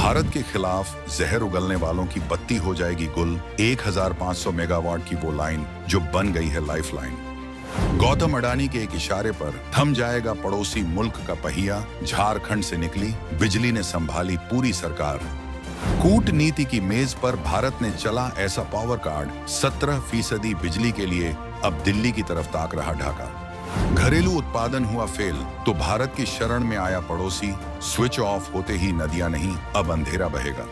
भारत के खिलाफ जहर उगलने वालों की बत्ती हो जाएगी गुल। 1500 मेगावाट की वो लाइन जो बन गई है लाइफ लाइन। गौतम अडानी के एक इशारे पर थम जाएगा पड़ोसी मुल्क का पहिया। झारखंड से निकली बिजली ने संभाली पूरी सरकार। कूटनीति की मेज पर भारत ने चला ऐसा पावर कार्ड, 17% बिजली के लिए अब दिल्ली की तरफ ताक रहा ढाका। घरेलू उत्पादन हुआ फेल तो भारत की शरण में आया पड़ोसी। स्विच ऑफ होते ही नदियां नहीं, अब अंधेरा बहेगा।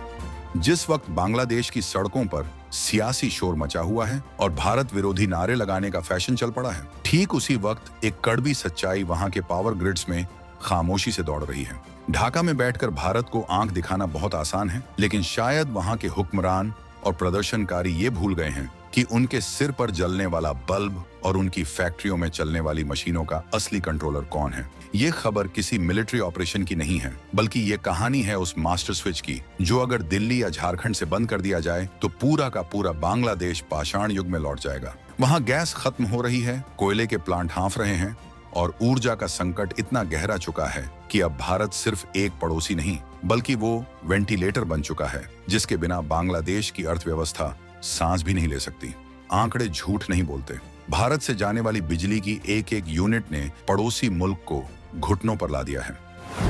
जिस वक्त बांग्लादेश की सड़कों पर सियासी शोर मचा हुआ है और भारत विरोधी नारे लगाने का फैशन चल पड़ा है, ठीक उसी वक्त एक कड़वी सच्चाई वहां के पावर ग्रिड्स में खामोशी से दौड़ रही है। ढाका में बैठकर भारत को आंख दिखाना बहुत आसान है, लेकिन शायद वहां के हुक्मरान और प्रदर्शनकारी ये भूल गए हैं कि उनके सिर पर जलने वाला बल्ब और उनकी फैक्ट्रियों में चलने वाली मशीनों का असली कंट्रोलर कौन है। ये खबर किसी मिलिट्री ऑपरेशन की नहीं है, बल्कि ये कहानी है उस मास्टर स्विच की जो अगर दिल्ली या झारखंड से बंद कर दिया जाए तो पूरा का पूरा बांग्लादेश पाषाण युग में लौट जाएगा। वहां गैस खत्म हो रही है, कोयले के प्लांट हाँफ रहे हैं और ऊर्जा का संकट इतना गहरा चुका है कि अब भारत सिर्फ एक पड़ोसी नहीं, बल्कि वो वेंटिलेटर बन चुका है जिसके बिना बांग्लादेश की अर्थव्यवस्था सांस भी नहीं ले सकती। आंकड़े झूठ नहीं बोलते। भारत से जाने वाली बिजली की एक एक यूनिट ने पड़ोसी मुल्क को घुटनों पर ला दिया है।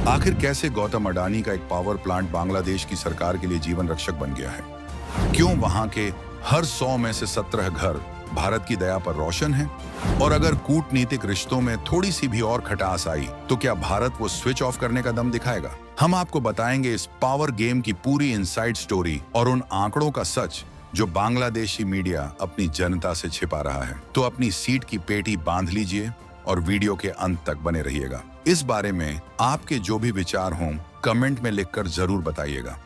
आखिर कैसे गौतम अडानी का एक पावर प्लांट बांग्लादेश की सरकार के लिए जीवन रक्षक बन गया है? क्यों वहां के हर 100 में से 17 घर भारत की दया पर रोशन है? और अगर कूटनीतिक रिश्तों में थोड़ी सी भी और खटास आई तो क्या भारत वो स्विच ऑफ करने का दम दिखाएगा? हम आपको बताएंगे इस पावर गेम की पूरी इनसाइड स्टोरी और उन आंकड़ों का सच जो बांग्लादेशी मीडिया अपनी जनता से छिपा रहा है। तो अपनी सीट की पेटी बांध लीजिए और वीडियो के अंत तक बने रहिएगा। इस बारे में आपके जो भी विचार हों कमेंट में लिखकर जरूर बताइएगा।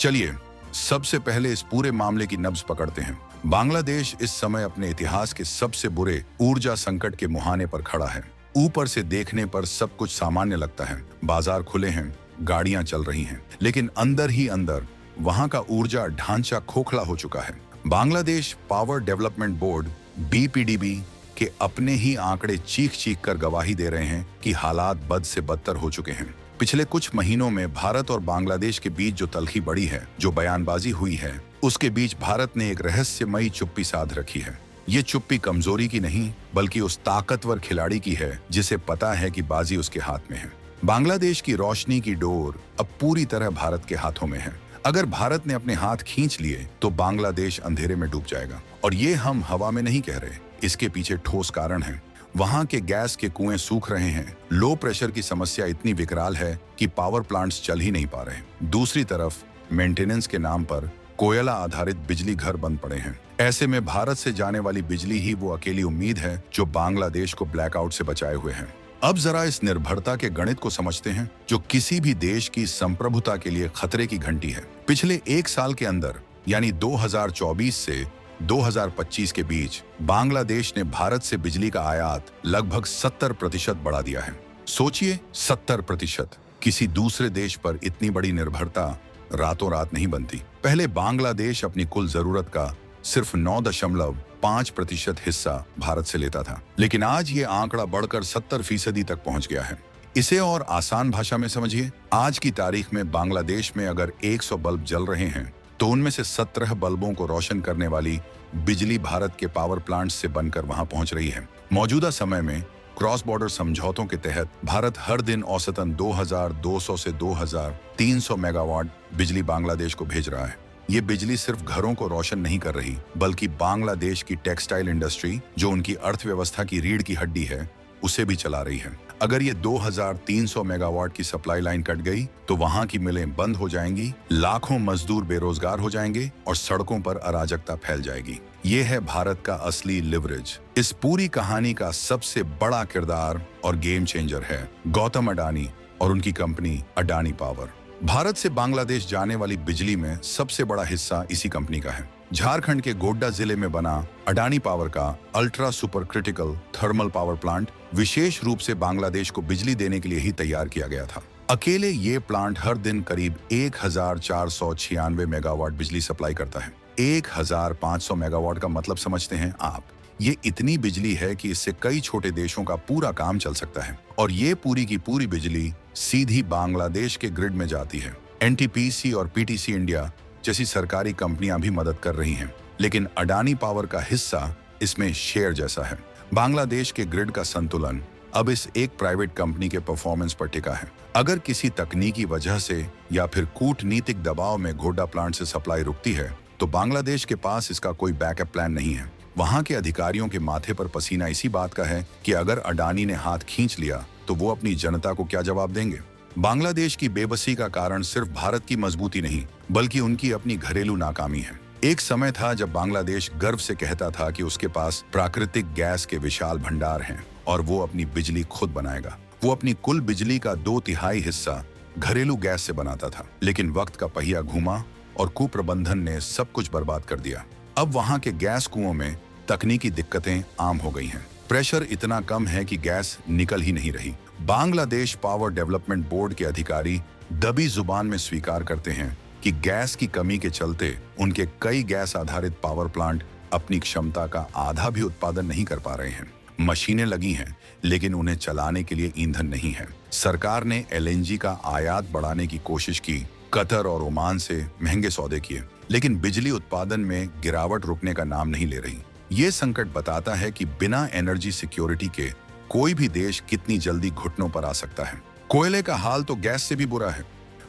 चलिए सबसे पहले इस पूरे मामले की नब्ज पकड़ते हैं। बांग्लादेश इस समय अपने इतिहास के सबसे बुरे ऊर्जा संकट के मुहाने पर खड़ा है। ऊपर से देखने पर सब कुछ सामान्य लगता है, बाजार खुले हैं, गाड़ियां चल रही हैं, लेकिन अंदर ही अंदर वहां का ऊर्जा ढांचा खोखला हो चुका है। Bangladesh power development board BPDB के अपने ही आंकड़े चीख चीख कर गवाही दे रहे हैं कि हालात बद से बदतर हो चुके हैं। पिछले कुछ महीनों में भारत और बांग्लादेश के बीच जो तल्खी बढ़ी है, जो बयानबाजी हुई है, उसके बीच भारत ने एक रहस्यमयी चुप्पी साध रखी है। ये चुप्पी कमजोरी की नहीं, बल्कि उस ताकतवर खिलाड़ी की है जिसे पता है कि बाजी उसके हाथ में है। बांग्लादेश की रोशनी की डोर अब पूरी तरह भारत के हाथों में है। अगर भारत ने अपने हाथ खींच लिए तो बांग्लादेश अंधेरे में डूब जाएगा। और ये हम हवा में नहीं कह रहे, इसके पीछे ठोस कारण है। वहां के गैस के कुएं सूख रहे हैं, लो प्रेशर की समस्या इतनी विकराल है कि पावर प्लांट्स चल ही नहीं पा रहे। दूसरी तरफ मेंटेनेंस के नाम पर कोयला आधारित बिजली घर बंद पड़े हैं। ऐसे में भारत से जाने वाली बिजली ही वो अकेली उम्मीद है जो बांग्लादेश को ब्लैकआउट से बचाए हुए है। अब जरा इस निर्भरता के गणित को समझते हैं जो किसी भी देश की संप्रभुता के लिए खतरे की घंटी है। पिछले एक साल के अंदर यानी 2024 से 2025 के बीच बांग्लादेश ने भारत से बिजली का आयात लगभग 70% बढ़ा दिया है। सोचिए 70%। किसी दूसरे देश पर इतनी बड़ी निर्भरता रातों रात नहीं बनती। पहले बांग्लादेश अपनी कुल जरूरत का सिर्फ 9.5% हिस्सा भारत से लेता था, लेकिन आज ये आंकड़ा बढ़कर 70% तक पहुंच गया है। इसे और आसान भाषा में समझिए, आज की तारीख में बांग्लादेश में अगर 100 बल्ब जल रहे हैं तो उनमें से 17 बल्बों को रोशन करने वाली बिजली भारत के पावर प्लांट्स से बनकर वहां पहुंच रही है। मौजूदा समय में क्रॉस बॉर्डर समझौतों के तहत भारत हर दिन औसतन 2200 से 2300 मेगावाट बिजली बांग्लादेश को भेज रहा है। ये बिजली सिर्फ घरों को रोशन नहीं कर रही, बल्कि बांग्लादेश की टेक्सटाइल इंडस्ट्री जो उनकी अर्थव्यवस्था की रीढ़ की हड्डी है, उसे भी चला रही है। अगर ये 2300 मेगावाट की सप्लाई लाइन कट गई तो वहां की मिलें बंद हो जाएंगी, लाखों मजदूर बेरोजगार हो जाएंगे और सड़कों पर अराजकता फैल जाएगी। ये है भारत का असली लिवरेज। इस पूरी कहानी का सबसे बड़ा किरदार और गेम चेंजर है गौतम अडानी और उनकी कंपनी अडानी पावर। भारत से बांग्लादेश जाने वाली बिजली में सबसे बड़ा हिस्सा इसी कंपनी का है। झारखंड के गोड्डा जिले में बना अडानी पावर का ultra super critical thermal power plant विशेष रूप से बांग्लादेश को बिजली देने के लिए ही तैयार किया गया था। अकेले ये प्लांट हर दिन करीब 1496 मेगावाट बिजली सप्लाई करता है। 1500 मेगावाट का मतलब समझते हैं आप? ये इतनी बिजली है कि इससे कई छोटे देशों का पूरा काम चल सकता है। और ये पूरी की पूरी बिजली सीधी बांग्लादेश के ग्रिड में जाती है। एनटीपीसी और पीटीसी इंडिया जैसी सरकारी कंपनियां भी मदद कर रही हैं, लेकिन अडानी पावर का हिस्सा इसमें शेयर जैसा है। बांग्लादेश के ग्रिड का संतुलन अब इस एक प्राइवेट कंपनी के परफॉर्मेंस पर टिका है। अगर किसी तकनीकी वजह से या फिर कूटनीतिक दबाव में घोडा प्लांट से सप्लाई रुकती है तो बांग्लादेश के पास इसका कोई बैकअप प्लान नहीं है। वहां के अधिकारियों के माथे पर पसीना इसी बात का है कि अगर अडानी ने हाथ खींच लिया तो वो अपनी जनता को क्या जवाब देंगे। बांग्लादेश की बेबसी का कारण सिर्फ भारत की मजबूती नहीं, बल्कि उनकी अपनी घरेलू नाकामी है। एक समय था जब बांग्लादेश गर्व से कहता था कि उसके पास प्राकृतिक गैस के विशाल भंडार हैं और वो अपनी बिजली खुद बनाएगा। वो अपनी कुल बिजली का 2/3 हिस्सा घरेलू गैस से बनाता था, लेकिन वक्त का पहिया घूमा और कुप्रबंधन ने सब कुछ बर्बाद कर दिया। अब वहां के गैस कुओं में तकनीकी दिक्कतें आम हो गई हैं। प्रेशर इतना कम है कि गैस निकल ही नहीं रही। बांग्लादेश पावर डेवलपमेंट बोर्ड के अधिकारी दबी जुबान में स्वीकार करते हैं कि गैस की कमी के चलते उनके कई गैस आधारित पावर प्लांट अपनी क्षमता का आधा भी उत्पादन नहीं कर पा रहे हैं। मशीनें लगी हैं, लेकिन उन्हें चलाने के लिए ईंधन नहीं है। सरकार ने एलएनजी का आयात बढ़ाने की कोशिश की, कतर और ओमान से महंगे सौदे किए, लेकिन बिजली उत्पादन में गिरावट रुकने का नाम नहीं ले रही। ये संकट बताता है कि बिना एनर्जी सिक्योरिटी के कोई भी देश कितनी जल्दी घुटनों पर आ सकता है। कोयले का हाल तो गैस से भी बुरा है।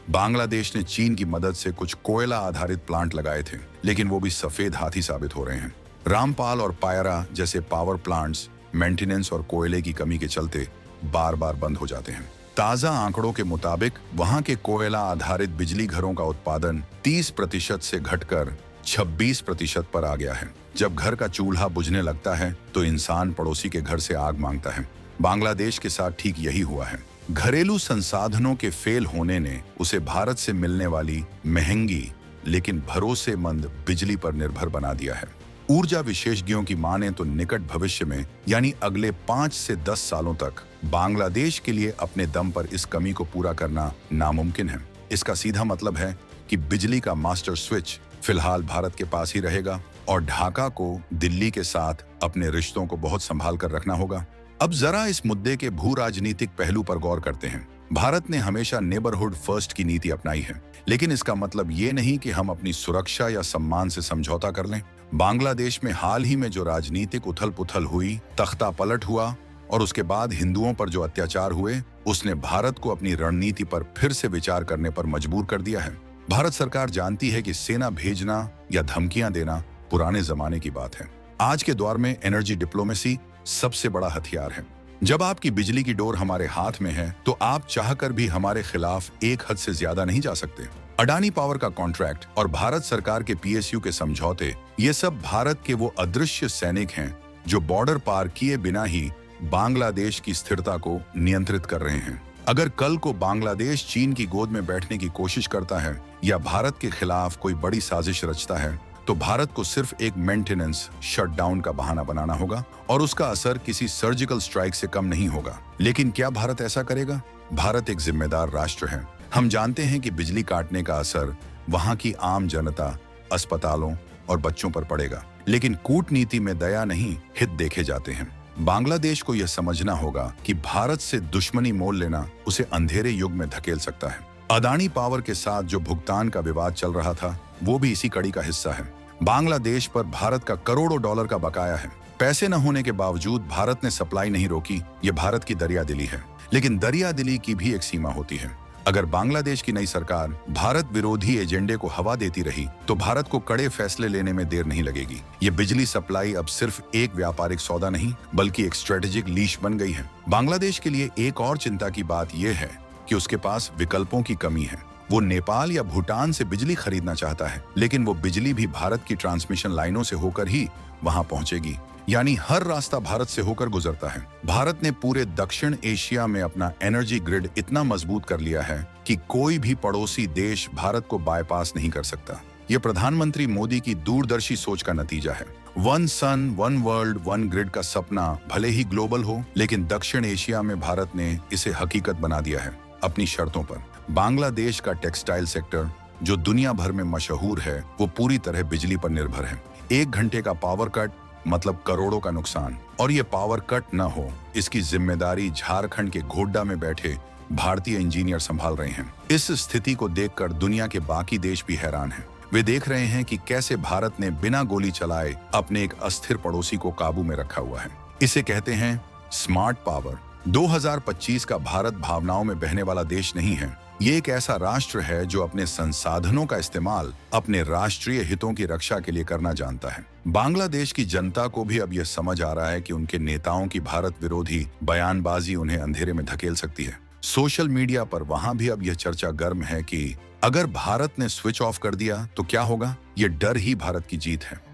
बांग्लादेश ने चीन की मदद से कुछ कोयला आधारित प्लांट लगाए थे, लेकिन वो भी सफेद हाथी साबित हो रहे हैं। रामपाल और पायरा जैसे पावर प्लांट्स मेंटेनेंस और कोयले की कमी के चलते बार बार बंद हो जाते हैं। ताजा आंकड़ों के मुताबिक वहां के कोयला आधारित बिजली घरों का उत्पादन 30% से घटकर 26% पर आ गया है। जब घर का चूल्हा बुझने लगता है तो इंसान पड़ोसी के घर से आग मांगता है। बांग्लादेश के साथ ठीक यही हुआ है। घरेलू संसाधनों के फेल होने ने उसे भारत से मिलने वाली महंगी लेकिन भरोसेमंद बिजली पर निर्भर बना दिया है। ऊर्जा विशेषज्ञों की माने तो निकट भविष्य में यानी अगले 5 से 10 सालों तक बांग्लादेश के लिए अपने दम पर इस कमी को पूरा करना नामुमकिन है। इसका सीधा मतलब है कि बिजली का मास्टर स्विच फिलहाल भारत के पास ही रहेगा और ढाका को दिल्ली के साथ अपने रिश्तों को बहुत संभाल कर रखना होगा। अब जरा इस मुद्दे के भू राजनीतिक पहलू पर गौर करते हैं। भारत ने हमेशा नेबरहुड फर्स्ट की नीति अपनाई है, लेकिन इसका मतलब ये नहीं कि हम अपनी सुरक्षा या सम्मान से समझौता कर लें। बांग्लादेश में हाल ही में जो राजनीतिक उथल पुथल हुई, तख्ता पलट हुआ और उसके बाद हिंदुओं पर जो अत्याचार हुए, उसने भारत को अपनी रणनीति पर फिर से विचार करने पर मजबूर कर दिया है। भारत सरकार जानती है कि सेना भेजना या धमकियां देना पुराने जमाने की बात है। आज के दौर में एनर्जी डिप्लोमेसी सबसे बड़ा हथियार है। जब आपकी बिजली की डोर हमारे हाथ में है तो आप चाहकर भी हमारे खिलाफ एक हद से ज्यादा नहीं जा सकते। अडानी पावर का कॉन्ट्रैक्ट और भारत सरकार के पीएसयू के समझौते, ये सब भारत के वो अदृश्य सैनिक हैं जो बॉर्डर पार किए बिना ही बांग्लादेश की स्थिरता को नियंत्रित कर रहे हैं। अगर कल को बांग्लादेश चीन की गोद में बैठने की कोशिश करता है या भारत के खिलाफ कोई बड़ी साजिश रचता है तो भारत को सिर्फ एक मेंटेनेंस शटडाउन का बहाना बनाना होगा और उसका असर किसी सर्जिकल स्ट्राइक से कम नहीं होगा। लेकिन क्या भारत ऐसा करेगा? भारत एक जिम्मेदार राष्ट्र है। हम जानते हैं कि बिजली काटने का असर वहां की आम जनता, अस्पतालों और बच्चों पर पड़ेगा, लेकिन कूटनीति में दया नहीं, हित देखे जाते हैं। बांग्लादेश को यह समझना होगा कि भारत से दुश्मनी मोल लेना उसे अंधेरे युग में धकेल सकता है। अडानी पावर के साथ जो भुगतान का विवाद चल रहा था वो भी इसी कड़ी का हिस्सा है। बांग्लादेश पर भारत का करोड़ों डॉलर का बकाया है। पैसे न होने के बावजूद भारत ने सप्लाई नहीं रोकी। ये भारत की दरियादिली है, लेकिन दरियादिली की भी एक सीमा होती है। अगर बांग्लादेश की नई सरकार भारत विरोधी एजेंडे को हवा देती रही तो भारत को कड़े फैसले लेने में देर नहीं लगेगी। ये बिजली सप्लाई अब सिर्फ एक व्यापारिक सौदा नहीं बल्कि एक स्ट्रेटेजिक लीश बन गई है। बांग्लादेश के लिए एक और चिंता की बात यह है कि उसके पास विकल्पों की कमी है। वो नेपाल या भूटान से बिजली खरीदना चाहता है, लेकिन वो बिजली भी भारत की ट्रांसमिशन लाइनों से होकर ही वहां पहुंचेगी, यानी हर रास्ता भारत से होकर गुजरता है। भारत ने पूरे दक्षिण एशिया में अपना एनर्जी ग्रिड इतना मजबूत कर लिया है कि कोई भी पड़ोसी देश भारत को बाईपास नहीं कर सकता। ये प्रधानमंत्री मोदी की दूरदर्शी सोच का नतीजा है। वन सन, वन वर्ल्ड, वन ग्रिड का सपना भले ही ग्लोबल हो, लेकिन दक्षिण एशिया में भारत ने इसे हकीकत बना दिया है अपनी शर्तों पर। बांग्लादेश का टेक्सटाइल सेक्टर जो दुनिया भर में मशहूर है, वो पूरी तरह बिजली पर निर्भर है। 1 घंटे का पावर कट मतलब करोड़ों का नुकसान, और ये पावर कट न हो इसकी जिम्मेदारी झारखंड के गोड्डा में बैठे भारतीय इंजीनियर संभाल रहे हैं। इस स्थिति को देखकर दुनिया के बाकी देश भी हैरान हैं। वे देख रहे हैं कि कैसे भारत ने बिना गोली चलाए अपने एक अस्थिर पड़ोसी को काबू में रखा हुआ है। इसे कहते हैं स्मार्ट पावर। 2025 का भारत भावनाओं में बहने वाला देश नहीं है। ये एक ऐसा राष्ट्र है जो अपने संसाधनों का इस्तेमाल अपने राष्ट्रीय हितों की रक्षा के लिए करना जानता है। बांग्लादेश की जनता को भी अब यह समझ आ रहा है कि उनके नेताओं की भारत विरोधी बयानबाजी उन्हें अंधेरे में धकेल सकती है। सोशल मीडिया पर वहां भी अब यह चर्चा गर्म है कि अगर भारत ने स्विच ऑफ कर दिया तो क्या होगा। ये डर ही भारत की जीत है।